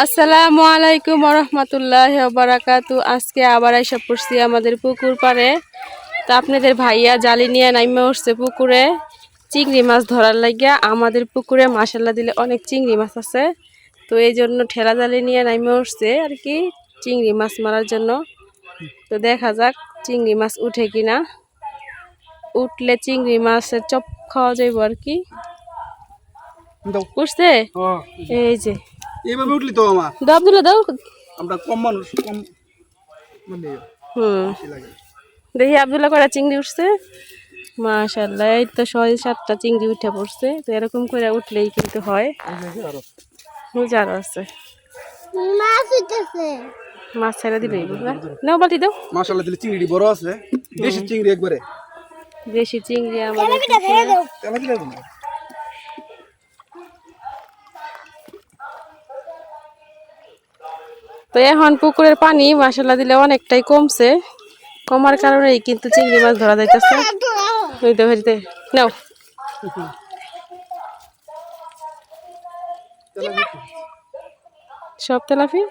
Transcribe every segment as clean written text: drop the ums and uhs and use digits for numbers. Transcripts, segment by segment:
আসসালামু আলাইকুম রহমতুল্লাহি ওয়া বারাকাতু। আজকে আবার এসে পড়ছি আমাদের পুকুর পাড়ে। তো আপনাদের ভাইয়া জালি নিয়ে নাইমে উঠছে পুকুরে চিংড়ি মাছ ধরার লাগিয়া। আমাদের পুকুরে মাশাল্লাহ দিলে অনেক চিংড়ি মাছ আছে, তো এই জন্য ঠেলা জালি নিয়ে নাইমে উঠছে আর কি চিংড়ি মাছ মারার জন্য। তো দেখা যাক চিংড়ি মাছ উঠে কিনা। উঠলে চিংড়ি মাছের চপ খাওয়া যাইব আর কি। উঠছে এই যে এইভাবে উঠলি তো আমার দাও আব্দুল্লাহ দাও। আমরা কম মানুষ কম মানে বেশি লাগে। দেখি আব্দুল্লাহ করা চিংড়ি উঠছে মাশাআল্লাহ। এই তো 6-7টা চিংড়ি উঠে পড়ছে। তো এরকম করে উঠলেই কিন্তু হয়। আরো আছে মাছ ছেড়ে দিলেই নাও বাটি দাও। মাশাআল্লাহ দিলে চিংড়ি বড় আছে, দেশি চিংড়ি একবারে দেশি চিংড়ি আমাদের তেলা দিলে না। তো এখন পুকুরের পানি মাশাআল্লাহ দিলে অনেকটাই কমছে। কমার কারণেই কিন্তু চিংড়ি মাছ ধরা যাইতেছে। ওই তো হইতে নাও সব তেলাপি।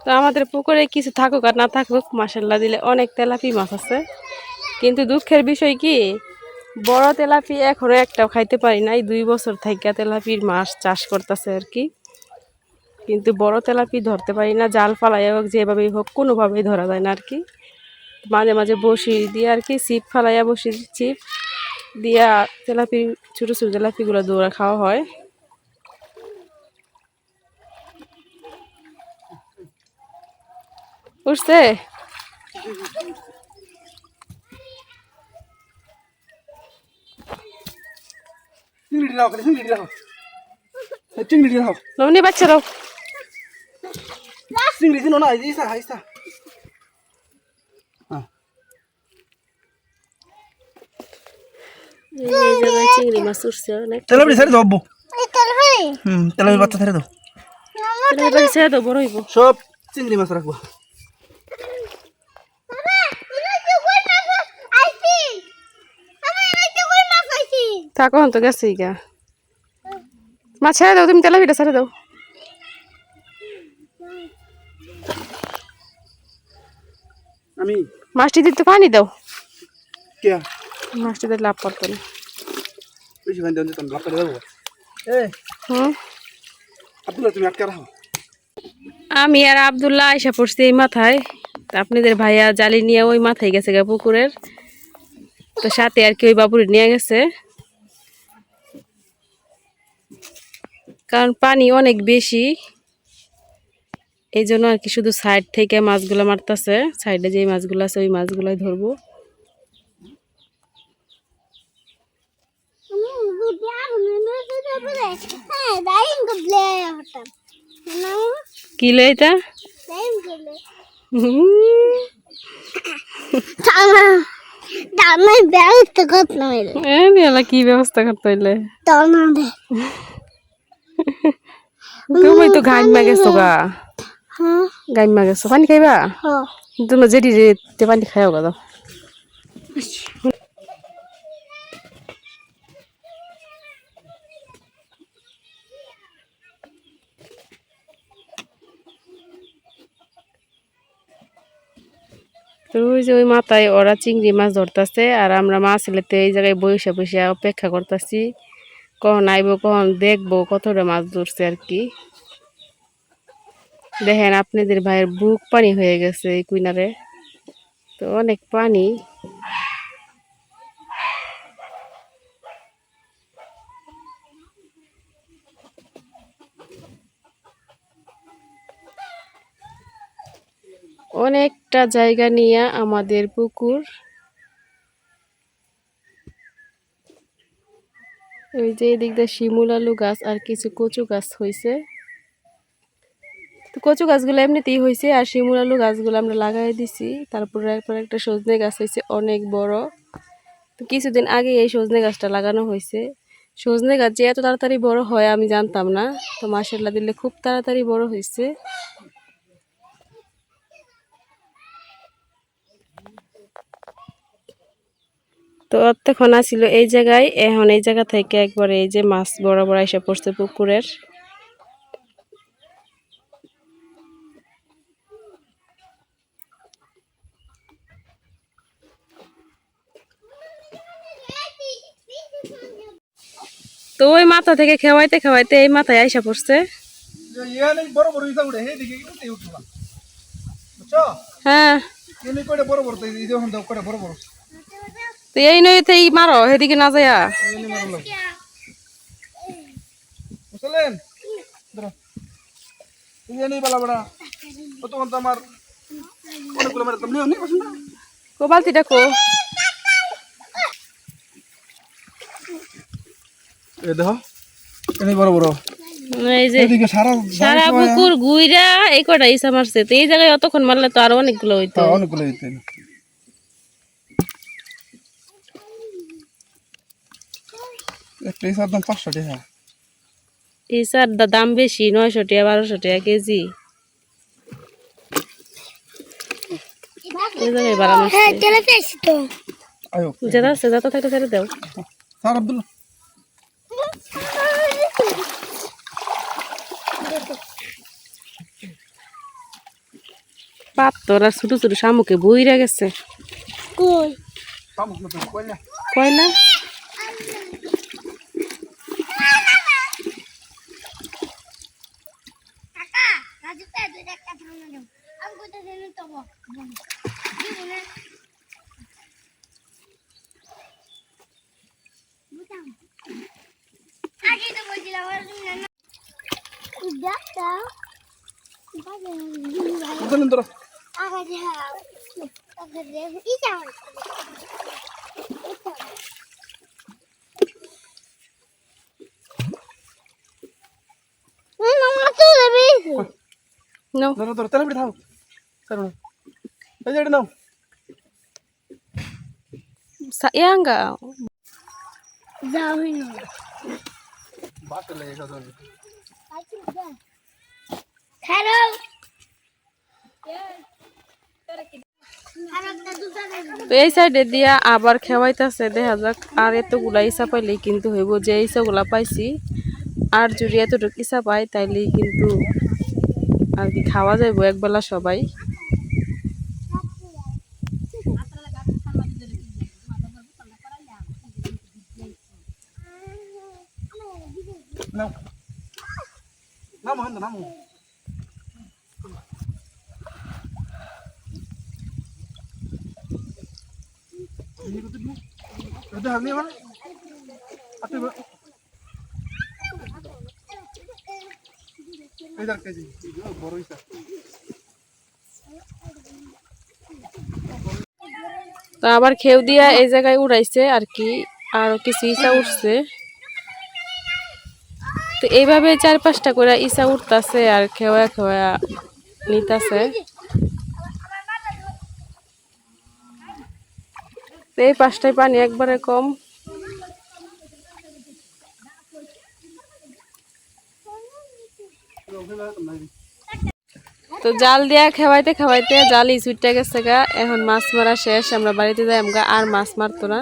তো আমাদের পুকুরে কিছু থাকুক আর না থাকুক মাশাআল্লাহ দিলে অনেক তেলাপি মাছ আছে। কিন্তু দুঃখের বিষয় কি, বড় তেলাপি এখনো একটাও খাইতে পারি নাই। 2 বছর থেকে তেলাপির মাছ চাষ করতেছে আর কি, কিন্তু বড় তেলাপি ধরতে পারি না। জাল ফালাই হোক যেভাবেই হোক কোনোভাবেই ধরা যায় না আর কি। মাঝে মাঝে বসি দিয়ে আর কি ছিপ ফালাইয়া বসি ছিপ দিয়া তেলাপি ছোটো ছোটো তেলাপিগুলো দৌড়া খাওয়া হয়। উঠছে চিংড়ি দাও, চিংড়ি দাও, চিংড়ি দাও, নমনি বাচ্চারাও চিংড়ি দিন না আইসা আইসা। এই জায়গায় চিংড়ি মাছ উঠছে অনেক। তেলাপি ছেড়ে দাও আব্বু। তেলাপি বাচ্চা ছেড়ে দাও, তেলাপি ছেড়ে দাও, বড় হইব। সব চিংড়ি মাছ রাখবো। থাকো তো গেছে গা মাছ ছেড়ে দাও, তুমি তেলাপিটা ছেড়ে দাও। আমি মাছটি দিতে পানি দাও, কে মাছটি দিতে লাভ করতো না। বেশি ভাই দেন তো লাভ করে দেবো। এই আব্দুল্লাহ তুমি আটকে রাখো। আমি আর আব্দুল্লাহ আইসা পড়ছি এই মাথায়। তা আপনাদের ভাইয়া জালি নিয়ে ওই মাথায় গেছে গা পুকুরের। তো সাথে আর কি ওই বাবুরে নিয়ে গেছে, কারণ পানি অনেক বেশি। এই জন্য আর কি শুধু সাইড থেকে মাছগুলো মারতেছে। সাইডে যে মাছগুলো আছে ওই মাছগুলাই ধরবো। কিলো এটা কি ব্যবস্থা করতে হইলে তুমি তো গাইমা গেছো গা, গাইমা গেছো। পানি খাইবা তুমি যেটি পানি খাইও গা। তো ওই যে ওই মাথায় ওরা চিংড়ি মাছ ধরতেছে, আর আমরা মাছ এলেতে এই জায়গায় বসে বসে অপেক্ষা করতেছি কখন আইব কখন দেখবো কতটা মাছ ধরছে আর কি। দেখেন আপনাদের ভাইয়ের বুক পানি হয়ে গেছে এই কুইনারে, তো অনেক পানি। অনেকটা জায়গা নিয়ে আমাদের পুকুর। ওই যে এদিক দিয়ে শিমুল আলু গাছ আর কিছু কচু গাছ হয়েছে। তো তো কচু গাছগুলো এমনিতেই হয়েছে, আর শিমুল আলু গাছগুলো আমরা লাগাই দিছি। তারপরে একবার একটা সজনে গাছ হয়েছে অনেক বড়। তো কিছুদিন আগে এই সজনে গাছটা লাগানো হয়েছে। সজনে গাছ যে এত তাড়াতাড়ি বড় হয় আমি জানতাম না। তো মাশাআল্লাহ দিলে খুব তাড়াতাড়ি বড় হয়েছে। তো অতক্ষণ ছিল এই জায়গায়, এখন এই জায়গা থেকে একবারে এই যে মাছ বড় বড় এসে পড়ছে পুকুরের। তো ওই মাথা থেকে খেওয়াইতে খেওয়াইতে এই মাথায় আইসা পড়ছে। বড় বড় ইসা উঠে এই দিকে উঠবা বুঝছো? হ্যাঁ, এনে কয়টা বড় বড় তো এই যখন দাও কয়টা বড় বড় তো এই নইতেই মারো, সেদিকে না যায়া। এনে মারো লাগবে বুঝলেন? ধরো এই এনে বালা বড়া কতক্ষণ তো আমার অনেকগুলো মারে তুমি নেই বসুন না কো বালতিটা কো। এই দেখো এনে বড় বড় এই যে এদিকে সারা সারা পুকুর ঘুইরা এই কটা ইসা মারছে। তো এই জায়গায় অতক্ষণ মারলে তো আরো অনেকগুলো হইতো। অনেকগুলো হইতো একটা ইসার দাম 500 টাকা। ইসার দাম বেশি, 900 টাকা 1200 টাকা কেজি। এই জায়গায় বাড়া মারছে। আয়ো যেটা আছে যাতা থাকতে ছেড়ে দাও। স্যার আব্দুল্লাহ পাত্তর আর ছোট ছোট শামুকে বইরা গেছে। কই শামুক না তো কয়লা কয়লা কাকা রাজু তে দুই একটা ধান দাও আমি কইতে দেন তো বল দিবনে বুঝাম আগে তো বলছিলাম আর তুমি না দেখটা বাজে বুঝলেন তোরা আগে যাও আগে দে ই যাও মামা তো দেবে নাও ধরো ধরো তেলে পিঠে থাও স্যার এই যে এটা নাও ইয়াঙ্গা যাও হিনো বাতে লাগে কথা খারো তো এই সাইডে দিয়া আবার খেওয়াইতেছে, দেখা যাক। আর এতগুলা ইসা পাইলেই কিন্তু হইব, যে ইসাগুলা পাইছি আর যদি এতটুকু ইসা পাই তাইলেই কিন্তু আর কি খাওয়া যাইব একবেলা সবাই। নাও নাও মহেন্দ্র নাও এটা হানি আমার আতে এই দার কেজি বড় ইসা তো আবার খেউ দিয়া এই জায়গায় উড়াইছে আর কি, আরো কিছু ইসা উঠছে। তো এইভাবে 4-5টা করে ইসা উঠতেছে আর খেওয়া খেওয়া নিতেছে। এই 5টায় পানি একবারে কম। তো জাল দিয়া খাওয়াইতে খাওয়াইতে জালই ছুটে গেছে গা। এখন মাছ মারা শেষ, আমরা বাড়িতে যাই আমগা। আর মাছ মারতো না,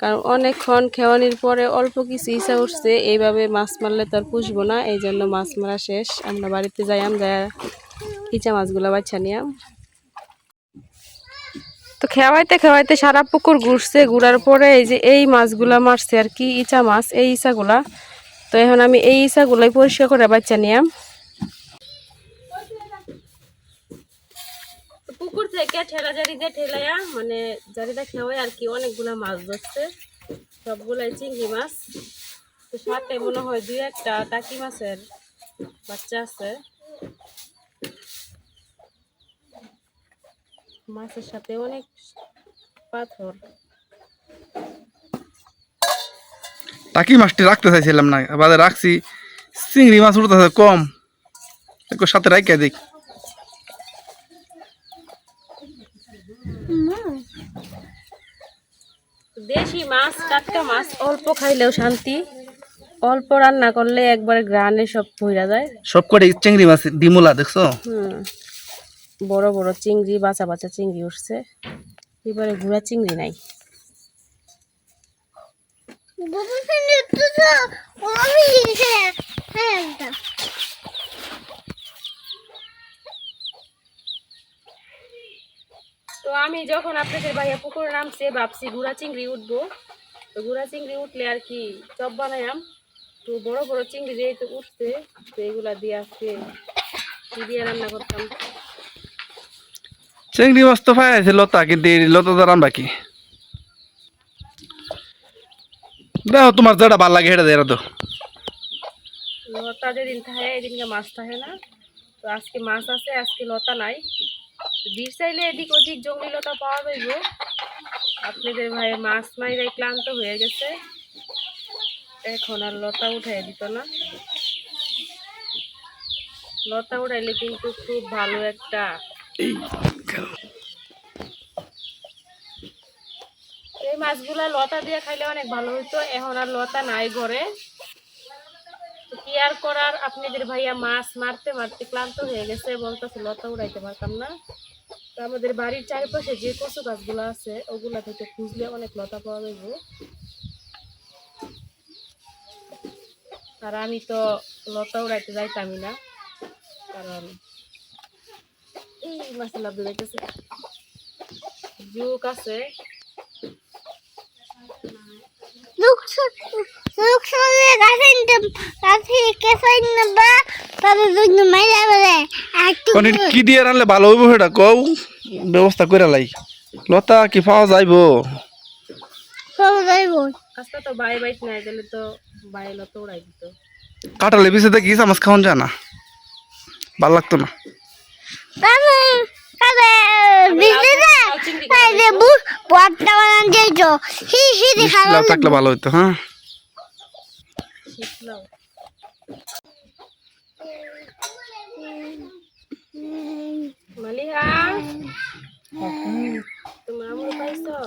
কারণ অনেকক্ষণ খেওয়ানির পরে অল্প কিছু ইসা উঠছে। এইভাবে মাছ মারলে তো আর পুষবো না, এই জন্য মাছ মারা শেষ। আমরা বাড়িতে যাই আমরা ইচা মাছগুলো বাচ্চা নিয়াম। তো খেওয়াইতে খেওয়াইতে সারা পুকুর ঘুরছে, ঘুরার পরে এই যে এই মাছগুলা মারছে আর কি, ইচা মাছ, এই ইচাগুলা। তো এখন আমি এই ইচাগুলাই পরিষ্কার করে বাচ্চা নিয়াম। পুকুর থেকে ঠেলা জারি দিয়ে ঠেলাইয়া মানে জারিটা খেওয়াই আর কি, অনেকগুলা মাছ ধরছে, সবগুলাই চিংড়ি মাছ। তো সাথে মনে হয় 2-1টা টাকি মাছের বাচ্চা আছে। মাছের সাথে অনেক পাথর। টাকি মাছটি রাখতে চাইছিলাম না, বাদে রাখছি। চিংড়ি মাছ উঠতেছে কম, একটু সাথে রাইখা দেখ। দেশি মাছ, টাটকা মাছ অল্প খাইলেও শান্তি, অল্প রান্না করলে একবারে গ্রানে সব ভইরা যায়। সব কটি চিংড়ি মাছ ডিমুলা দেখছো? বড় বড় চিংড়ি, বাঁচা বাঁচা চিংড়ি উঠছে, এবারে ঘোড়া চিংড়ি নাই। তো আমি যখন আপনাদের ভাইয়া পুকুরে নামছে ভাবছি ঘোড়া চিংড়ি উঠবো, তো ঘোড়া চিংড়ি উঠলে আর কি চপ বানাইলাম। তো বড় বড় চিংড়ি যেহেতু উঠছে, তো এগুলা দিয়ে আজকে কি দিয়ে রান্না করতাম। চিংড়ি মাছ তো পাই আছে লতা, কিন্তু এই লতা দ্বারা বাকি দেখো তোমার যেটা ভাল লাগে সেটা দেয় তো। লতা যেদিন থাকে এদিনকে মাছ থাকে না, তো আজকে মাছ আছে, আজকে লতা নাই। বীর চাইলে এদিক ওদিক জঙ্গলি লতা পাওয়া যাইব। আপনাদের ভাই মাছ মাইরাই ক্লান্ত হয়ে গেছে, এখন আর লতা উঠাই দিত না। লতা উঠাইলে কিন্তু খুব ভালো একটা, এই মাছগুলা লতা দিয়ে খাইলে অনেক ভালো হইতো। এখন আর লতা নাই ঘরে, কি আর করার। আপনাদের ভাইয়া মাছ মারতে মারতে ক্লান্ত হয়ে গেছে, বলতেছে লতা উড়াইতে পারতাম না। তো আমাদের বাড়ির চারিপাশে যে কচু গাছগুলো আছে ওগুলা থেকে খুঁজলে অনেক লতা পাওয়া যাবে। আর আমি তো লতা উড়াইতে যাইতামই না, কারণ এই মাছ লাভ যাইতেছে, যুগ আছে। কি দিয়ে রানলে ভালো হইব সেটা কও, ব্যবস্থা করে লাই। লতা কি পাওয়া যাইব? আজকে তো বাই বাইক নাই, গেলে তো বাই লতা উড়াই দিত। কাটালে পিছিয়ে দেখি চামচ খাওয়ান যায় না, ভাল লাগতো না। থাকলে ভালো হইতো। হ্যাঁ মালিহা, তোমার আমল পাইছো?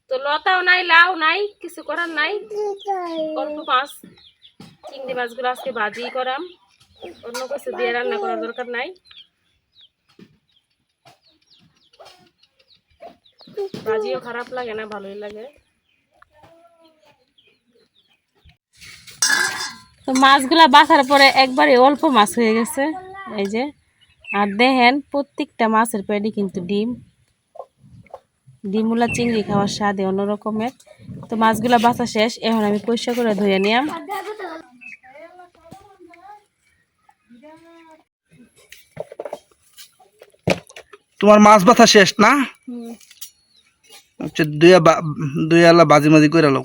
তো লতাও নাই, লাউ নাই, কিছু করার নাই। অল্প মাছ, চিংড়ি মাছগুলো আজকে ভাজি করাম, অন্য কিছু দিয়ে রান্না করার দরকার নাই। ভাজিও খারাপ লাগে না, ভালোই লাগে। তো মাছগুলা বাছার পরে একবারে অল্প মাছ হয়ে গেছে, এই যে। আর দেখেন প্রত্যেকটা মাছের পেটে কিন্তু ডিম, ডিমুলা চিংড়ি খাওয়ার স্বাদে অন্যরকমের। তো মাছগুলা বাছা শেষ, এখন আমি পরিষ্কার করে ধুয়ে নিলাম। তোমার মাছ বাছা শেষ না? দুই আলা বাজি মাজি করে লাও।